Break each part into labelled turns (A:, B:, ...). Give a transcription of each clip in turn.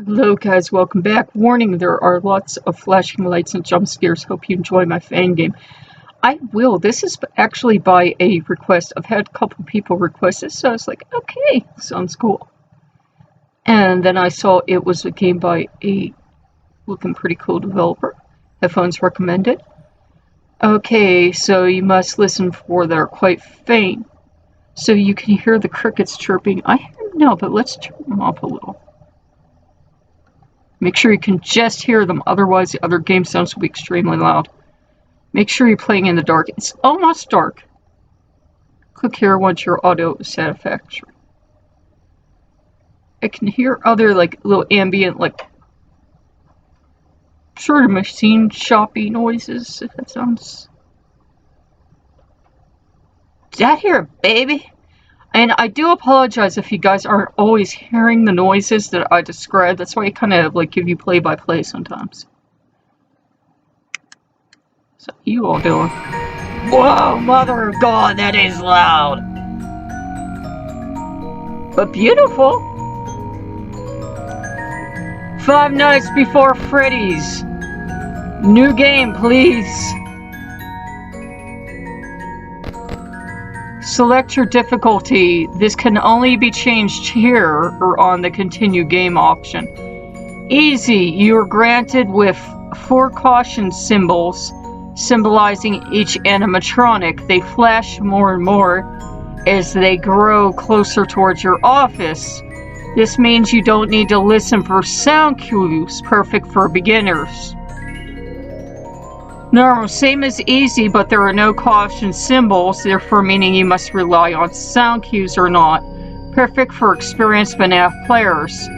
A: Hello guys, welcome back. Warning, there are lots of flashing lights and jump scares. Hope you enjoy my fan game. I will. This is actually by a request. I've had a couple people request this, so I was like, okay, sounds cool. And then I saw it was a game by a looking pretty cool developer. Headphones recommended. Okay, so you must listen for they're quite faint. So you can hear the crickets chirping. I hear them now, but let's turn them off a little. Make sure you can just hear them, otherwise the other game sounds will be extremely loud. Make sure you're playing in the dark. It's almost dark. Click here once your audio is satisfactory. I can hear other little ambient sort of machine shoppy noises, if that sounds... Did I hear a baby? And I do apologize if you guys aren't always hearing the noises that I described. That's why I kind of give you play-by-play sometimes. So you all doing? Whoa, mother of God, that is loud. But beautiful. Five Nights Before Freddy's. New game, please. Select your difficulty. This can only be changed here or on the continue game option. Easy. You are granted with 4 caution symbols symbolizing each animatronic. They flash more and more as they grow closer towards your office. This means you don't need to listen for sound cues, perfect for beginners. Normal, same as easy, but there are no caution symbols, therefore meaning you must rely on sound cues or not. Perfect for experienced FNAF players.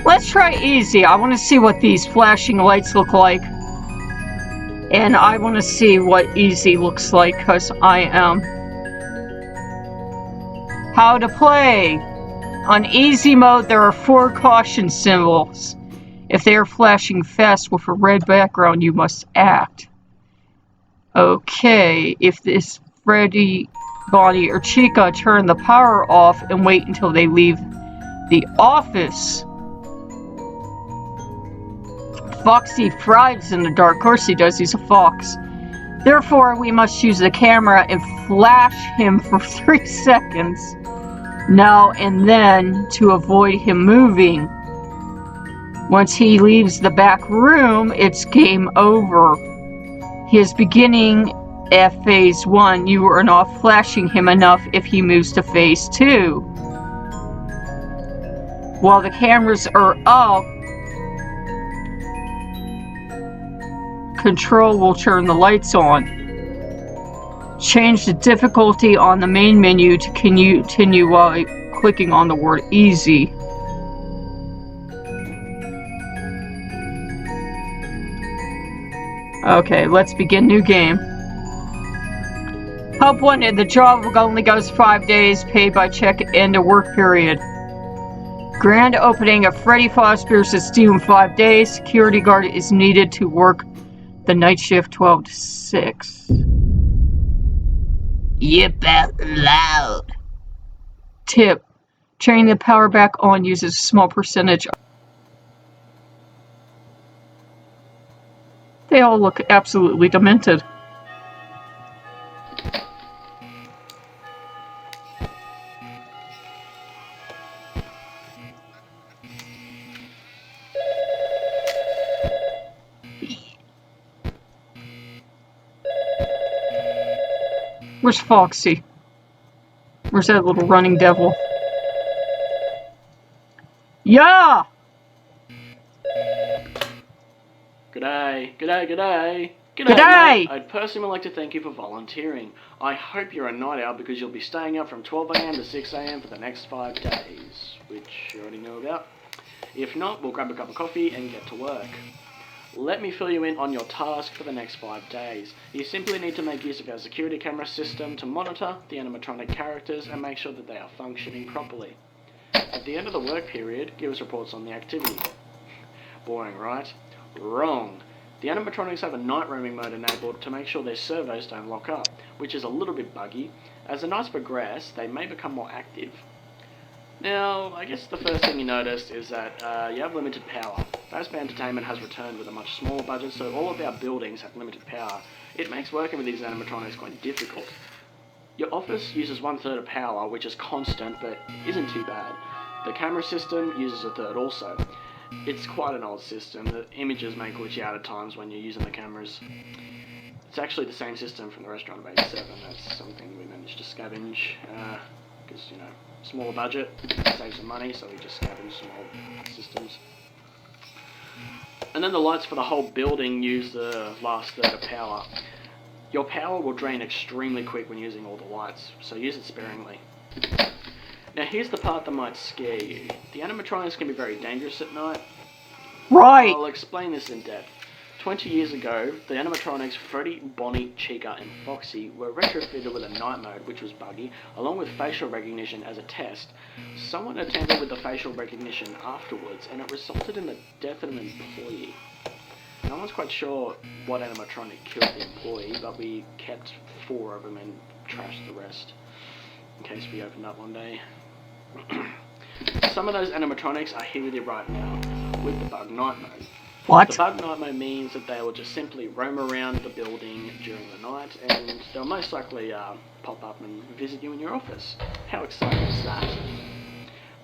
A: Let's try easy. I want to see what these flashing lights look like. And I want to see what easy looks like, because I am. How to play. On easy mode, there are 4 caution symbols. If they are flashing fast with a red background, you must act. Okay, if this Freddy, Bonnie, or Chica, turn the power off and wait until they leave the office. Foxy thrives in the dark. Of course he does, he's a fox. Therefore, we must use the camera and flash him for 3 seconds. Now and then to avoid him moving. Once he leaves the back room, it's game over. He is beginning at phase 1. You are not flashing him enough if he moves to phase 2. While the cameras are up, Control will turn the lights on. Change the difficulty on the main menu to continue while clicking on the word easy. Okay, let's begin new game. Help wanted. The job only goes 5 days, paid by check, end of work period. Grand opening of Freddy Fazbear's is due in 5 days. Security guard is needed to work the night shift 12 to 6. Yip out loud. Tip. Turning the power back on uses a small percentage. They all look absolutely demented. Where's Foxy? Where's that little running devil? Yeah!
B: G'day, g'day, g'day.
A: G'day!
B: I'd personally like to thank you for volunteering. I hope you're a night owl because you'll be staying up from 12 AM to 6 AM for the next 5 days, which you already know about. If not, we'll grab a cup of coffee and get to work. Let me fill you in on your task for the next 5 days. You simply need to make use of our security camera system to monitor the animatronic characters and make sure that they are functioning properly. At the end of the work period, give us reports on the activity. Boring, right? Wrong. The animatronics have a night roaming mode enabled to make sure their servos don't lock up, which is a little bit buggy. As the nights progress, they may become more active. Now, I guess the first thing you notice is that you have limited power. Fazbear Entertainment has returned with a much smaller budget, so all of our buildings have limited power. It makes working with these animatronics quite difficult. Your office uses 1/3 of power, which is constant, but isn't too bad. The camera system uses 1/3 also. It's quite an old system. The images may glitch out at times when you're using the cameras. It's actually the same system from the restaurant of '87. That's something we managed to scavenge, because, you know, smaller budget, save some money, so we just scavenge some old systems. And then the lights for the whole building use the last third of power. Your power will drain extremely quick when using all the lights, so use it sparingly. Now here's the part that might scare you. The animatronics can be very dangerous at night.
A: Right.
B: I'll explain this in depth. 20 years ago, the animatronics Freddy, Bonnie, Chica, and Foxy were retrofitted with a night mode, which was buggy, along with facial recognition as a test. Someone attempted with the facial recognition afterwards, and it resulted in the death of an employee. No one's quite sure what animatronic killed the employee, but we kept 4 of them and trashed the rest, in case we opened up one day. Some of those animatronics are here with you right now, with the bug night mode.
A: What?
B: The bug night mode means that they will just simply roam around the building during the night, and they'll most likely pop up and visit you in your office. How exciting is that?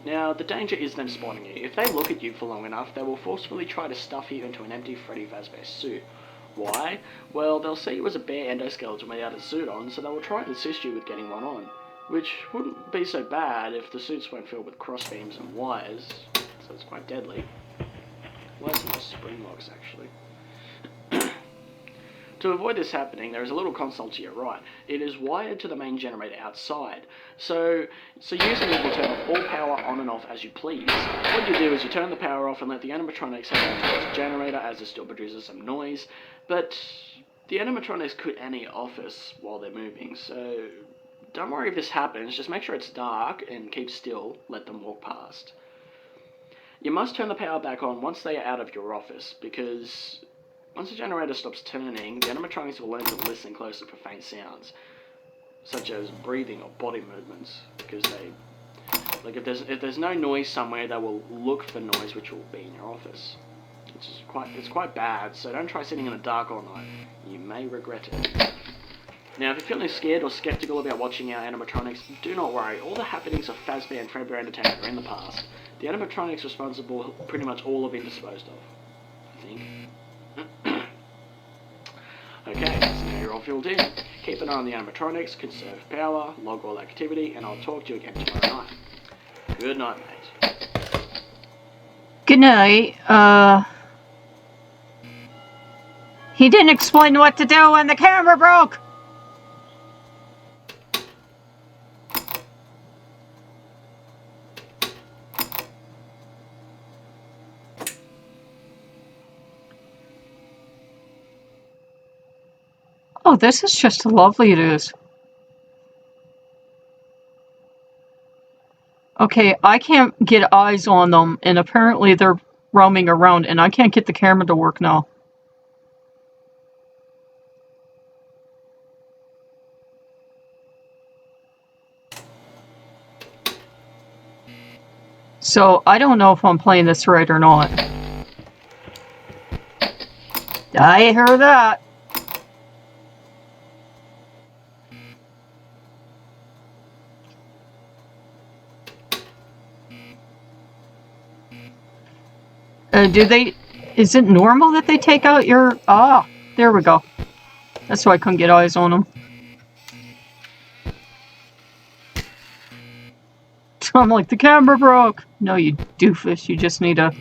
B: Now, the danger is them spotting you. If they look at you for long enough, they will forcefully try to stuff you into an empty Freddy Fazbear suit. Why? Well, they'll see you as a bare endoskeleton without a suit on, so they will try and assist you with getting one on. Which wouldn't be so bad if the suits weren't filled with crossbeams and wires, so it's quite deadly. Well, that's nice spring locks, actually. To avoid this happening, there is a little console to your right. It is wired to the main generator outside. So using it will turn off all power on and off as you please. What you do is you turn the power off and let the animatronics head on to the generator as it still produces some noise. But the animatronics could enter your office while they're moving, so don't worry if this happens. Just make sure it's dark and keep still. Let them walk past. You must turn the power back on once they are out of your office, because once the generator stops turning, the animatronics will learn to listen closer for faint sounds, such as breathing or body movements, because if there's no noise somewhere, they will look for noise, which will be in your office. It's quite bad, so don't try sitting in the dark all night. You may regret it. Now, if you're feeling scared or skeptical about watching our animatronics, do not worry. All the happenings of Fazbear and Fredbear Entertainment are in the past. The animatronics responsible pretty much all have been disposed of, I think. Okay, so now you're all filled in. Keep an eye on the animatronics, conserve power, log all activity, and I'll talk to you again tomorrow night. Good night, mate.
A: Good night. He didn't explain what to do when the camera broke. Oh, this is just lovely, it is. Okay, I can't get eyes on them, and apparently they're roaming around, and I can't get the camera to work now. So, I don't know if I'm playing this right or not. I heard that. Is it normal that they take out your, there we go. That's why I couldn't get eyes on them. I'm like, the camera broke. No, you doofus, you just need a...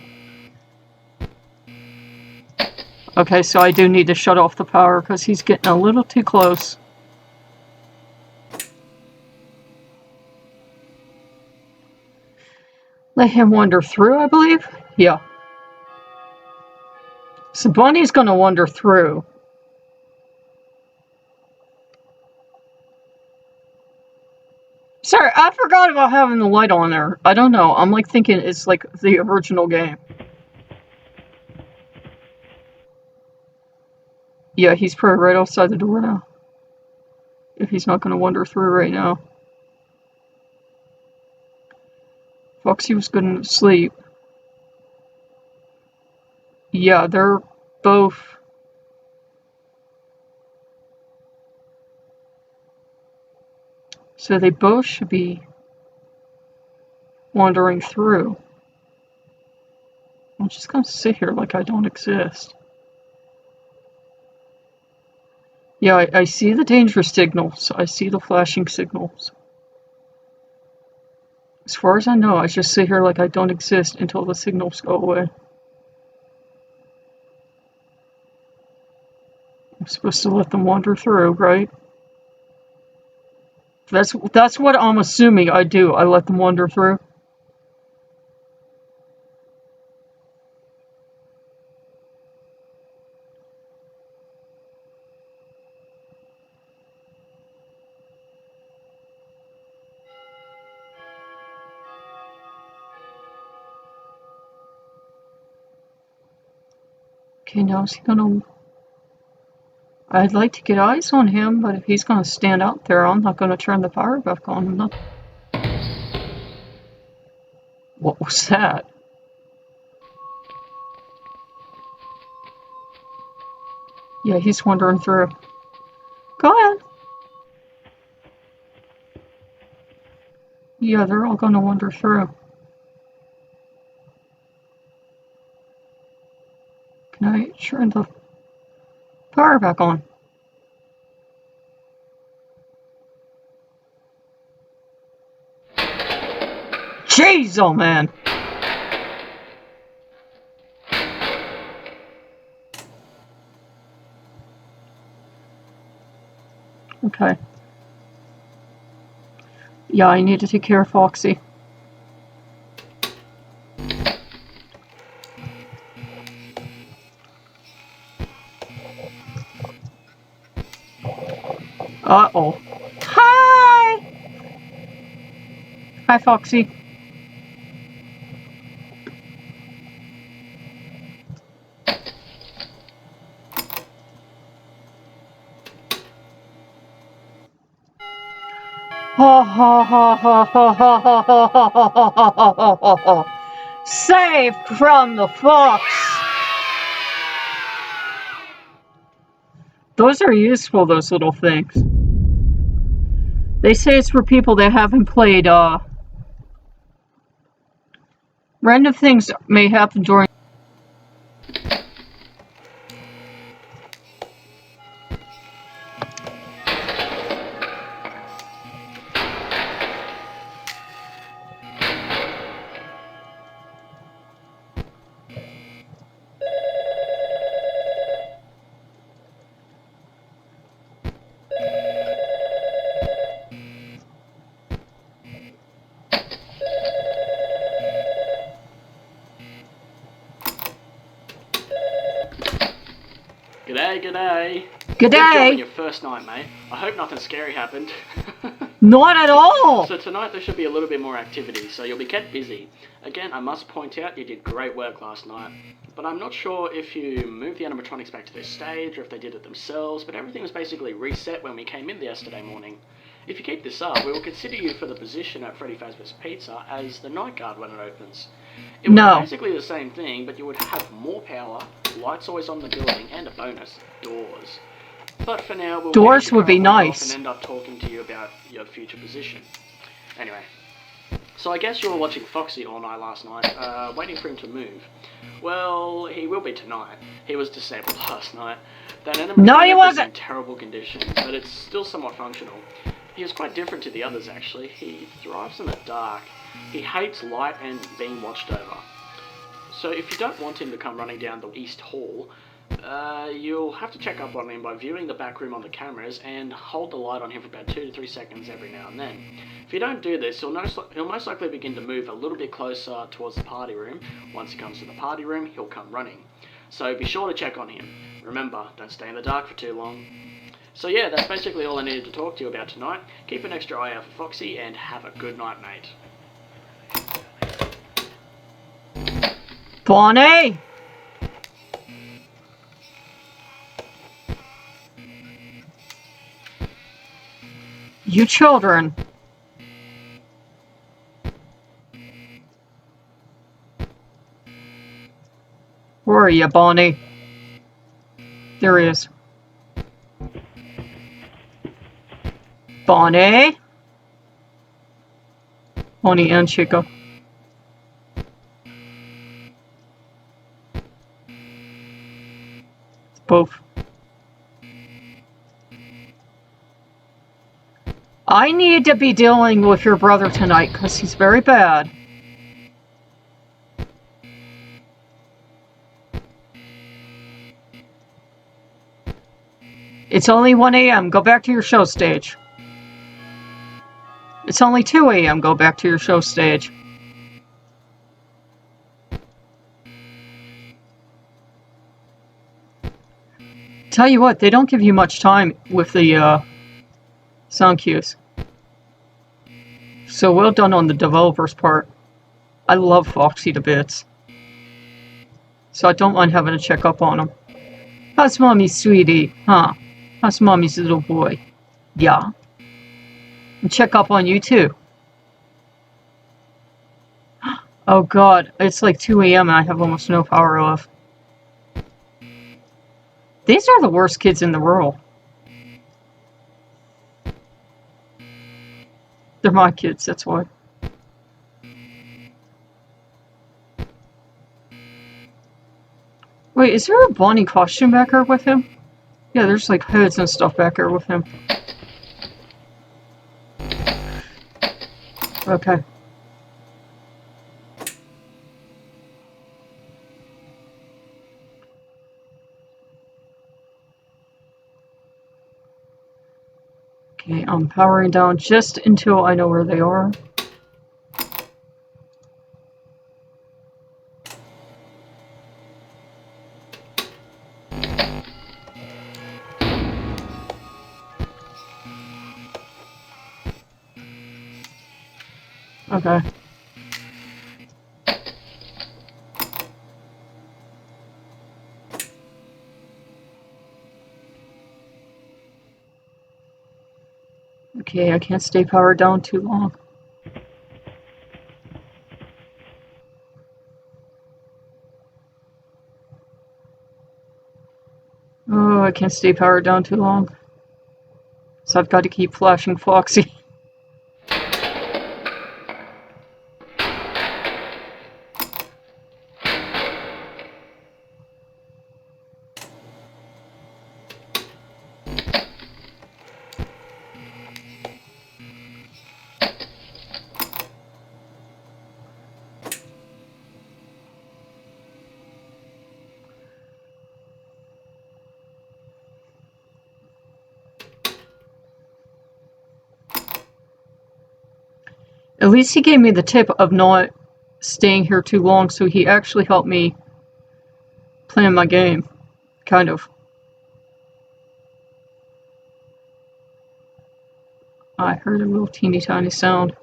A: Okay, so I do need to shut off the power because he's getting a little too close. Let him wander through, I believe? Yeah. So Bunny's gonna wander through. Sorry, I forgot about having the light on there. I don't know. I'm like thinking it's like the original game. Yeah, he's probably right outside the door now. If he's not gonna wander through right now. Foxy was going to sleep. Yeah, they're both. So they both should be wandering through. I'm just going to sit here like I don't exist. Yeah, I see the danger signals. I see the flashing signals. As far as I know, I just sit here like I don't exist until the signals go away. I'm supposed to let them wander through, right? That's what I'm assuming I do. I let them wander through. Okay, now is he gonna... I'd like to get eyes on him, but if he's gonna stand out there, I'm not gonna turn the power back on. What was that? Yeah, he's wandering through. Go ahead. Yeah, they're all gonna wander through. Can I turn the power back on? Jeez, oh man! Okay. Yeah, I need to take care of Foxy. Uh-oh. Hi! Hi, Foxy. Ha ha ha ha ha ha ha ha ha ha ha ha ha. Saved from the fox! Those are useful, those little things. They say it's for people that haven't played, random things may happen during...
B: G'day, g'day.
A: Good
B: Good job on
A: day!
B: your first night, mate. I hope nothing scary happened.
A: Not at all!
B: So tonight there should be a little bit more activity, so you'll be kept busy. Again, I must point out you did great work last night, but I'm not sure if you moved the animatronics back to their stage or if they did it themselves, but everything was basically reset when we came in yesterday morning. If you keep this up, we will consider you for the position at Freddy Fazbear's Pizza as the night guard when it opens. It would be basically the same thing, but you would have more power, lights always on the building, and a bonus, doors. But for now, we'll
A: Doors would be nice.
B: and end up talking to you about your future position. Anyway, so I guess you were watching Foxy all night last night, waiting for him to move. Well, he will be tonight. He was disabled last night. That animatronic is in terrible condition, but it's still somewhat functional. He is quite different to the others, actually. He thrives in the dark. He hates light and being watched over. So if you don't want him to come running down the East Hall, you'll have to check up on him by viewing the back room on the cameras and hold the light on him for about 2 to 3 seconds every now and then. If you don't do this, he'll most likely begin to move a little bit closer towards the party room. Once he comes to the party room, he'll come running. So be sure to check on him. Remember, don't stay in the dark for too long. So yeah, that's basically all I needed to talk to you about tonight. Keep an extra eye out for Foxy and have a good night, mate.
A: Bonnie! You children. Where are you, Bonnie? There he is. Bonnie? Bonnie and Chico. Both. I need to be dealing with your brother tonight because he's very bad. It's only 1 a.m. Go back to your show stage. It's only 2 a.m. Go back to your show stage. Tell you what, they don't give you much time with the sound cues. So well done on the developer's part. I love Foxy to bits. So I don't mind having to check up on him. How's Mommy, sweetie? Huh? How's Mommy's little boy? Yeah. And check up on you too. Oh god, it's like 2 a.m. and I have almost no power left. These are the worst kids in the world. They're my kids, that's why. Wait, is there a Bonnie costume back here with him? Yeah, there's like heads and stuff back here with him. Okay. Okay, I'm powering down just until I know where they are. Okay. Okay, I can't stay powered down too long. Oh, I can't stay powered down too long. So I've got to keep flashing Foxy. At least he gave me the tip of not staying here too long, so he actually helped me plan my game. Kind of. I heard a little teeny tiny sound.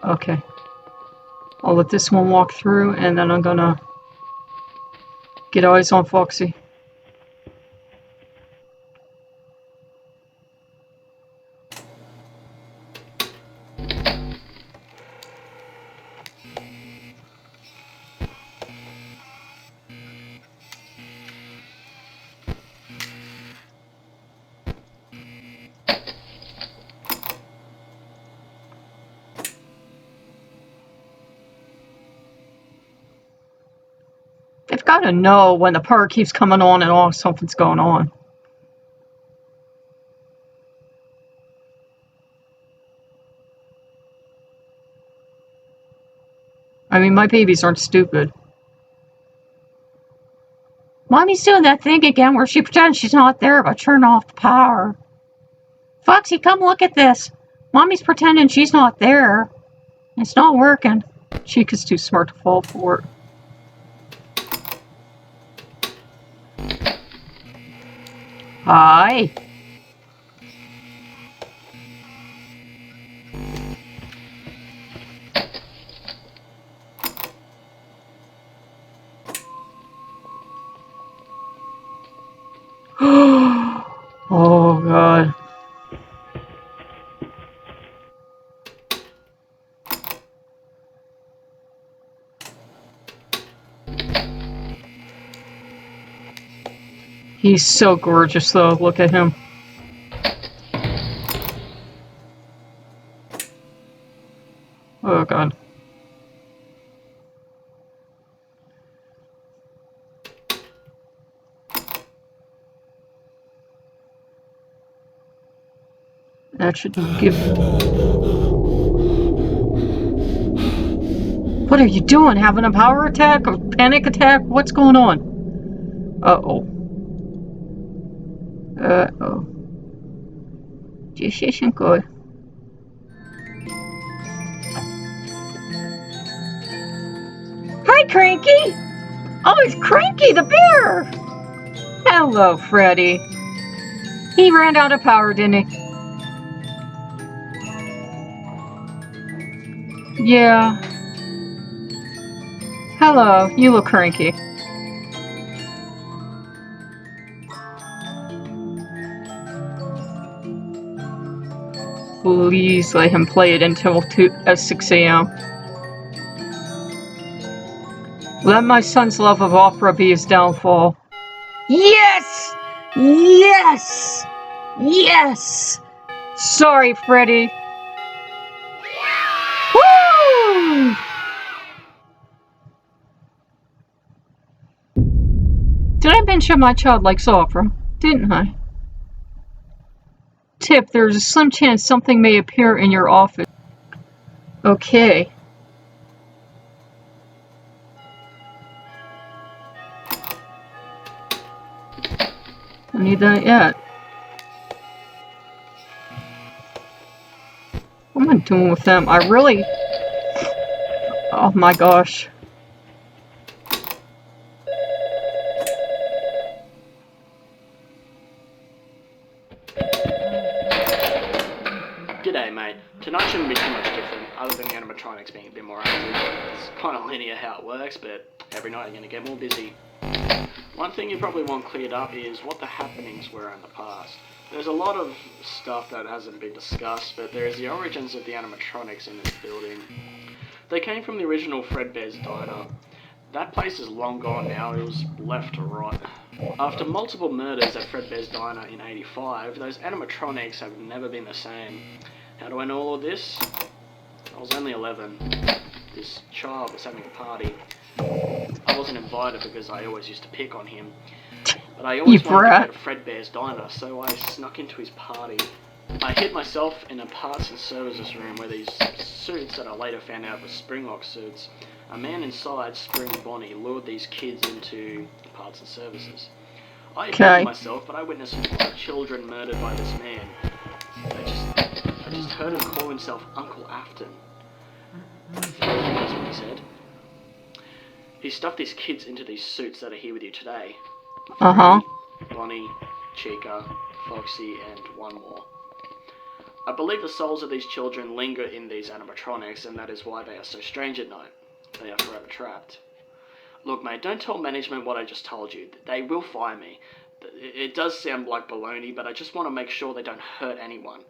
A: Okay. I'll let this one walk through, and then I'm gonna get eyes on Foxy. They've got to know when the power keeps coming on and off, something's going on. I mean, my babies aren't stupid. Mommy's doing that thing again where she pretends she's not there by turning off the power. Foxy, come look at this. Mommy's pretending she's not there. It's not working. Chica's too smart to fall for it. Hi. Oh, God. He's so gorgeous, though. Look at him. Oh, God. That should give... What are you doing? Having a power attack? A panic attack? What's going on? Uh-oh. Uh-oh. This isn't good. Hi, Cranky! Oh, it's Cranky the bear! Hello, Freddy. He ran out of power, didn't he? Yeah. Hello, you look cranky. Please let him play it until 6 a.m. Let my son's love of opera be his downfall. Yes! Yes! Yes! Sorry, Freddy. Woo! Did I mention my child likes opera? Didn't I? Tip, there's a slim chance something may appear in your office. Okay. Don't need that yet. What am I doing with them? I really... Oh my gosh.
B: G'day, mate. Tonight shouldn't be too much different, other than the animatronics being a bit more active. It's kind of linear how it works, but every night you're going to get more busy. One thing you probably want cleared up is what the happenings were in the past. There's a lot of stuff that hasn't been discussed, but there is the origins of the animatronics in this building. They came from the original Fredbear's Diner. That place is long gone now, it was left to rot. After multiple murders at Fredbear's Diner in '85, those animatronics have never been the same. How do I know all of this? I was only 11. This child was having a party. I wasn't invited because I always used to pick on him. But I always wanted to go to Fredbear's Diner, so I snuck into his party. I hid myself in a parts and services room where these suits that I later found out were Springlock suits. A man inside Spring Bonnie lured these kids into parts and services. I hid myself, but I witnessed 5 children murdered by this man. I just heard him call himself Uncle Afton. That's what he said. He stuffed these kids into these suits that are here with you today. Bonnie, Chica, Foxy, and one more. I believe the souls of these children linger in these animatronics, and that is why they are so strange at night. They are forever trapped. Look, mate, don't tell management what I just told you. They will fire me. It does sound like baloney, but I just want to make sure they don't hurt anyone.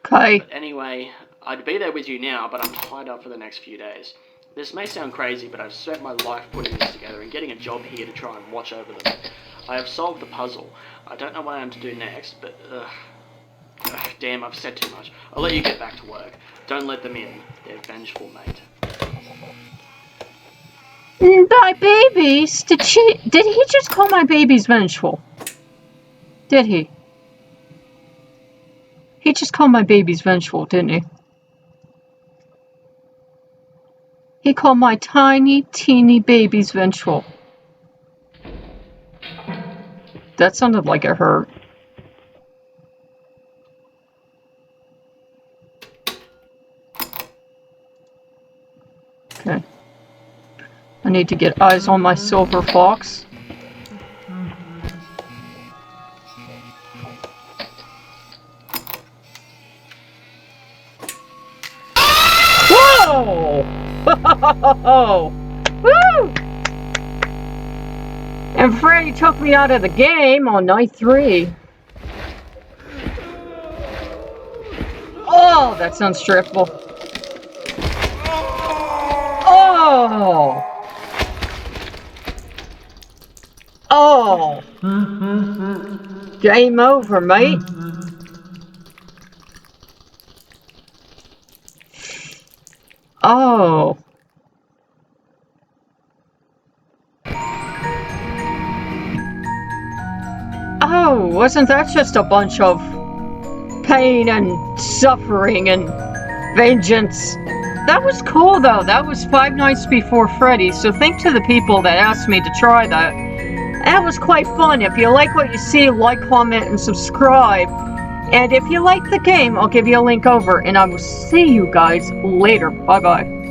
A: Okay.
B: But anyway, I'd be there with you now, but I'm tied up for the next few days. This may sound crazy, but I've spent my life putting this together and getting a job here to try and watch over them. I have solved the puzzle. I don't know what I am to do next, but damn, I've said too much. I'll let you get back to work. Don't let them in. They're vengeful, mate.
A: My babies? Did he just call my babies vengeful? Did he? He just called my babies vengeful, didn't he? He called my tiny, teeny babies vengeful. That sounded like it hurt. Okay. I need to get eyes on my silver fox. Whoa! Woo! And Freddy took me out of the game on night 3. Oh, that sounds stressful. Oh! Oh! Game over, mate. Oh. Oh, wasn't that just a bunch of pain and suffering and vengeance? That was cool, though. That was Five Nights Before Freddy, so thank to the people that asked me to try that. That was quite fun. If you like what you see, like, comment, and subscribe. And if you like the game, I'll give you a link over, and I will see you guys later. Bye-bye.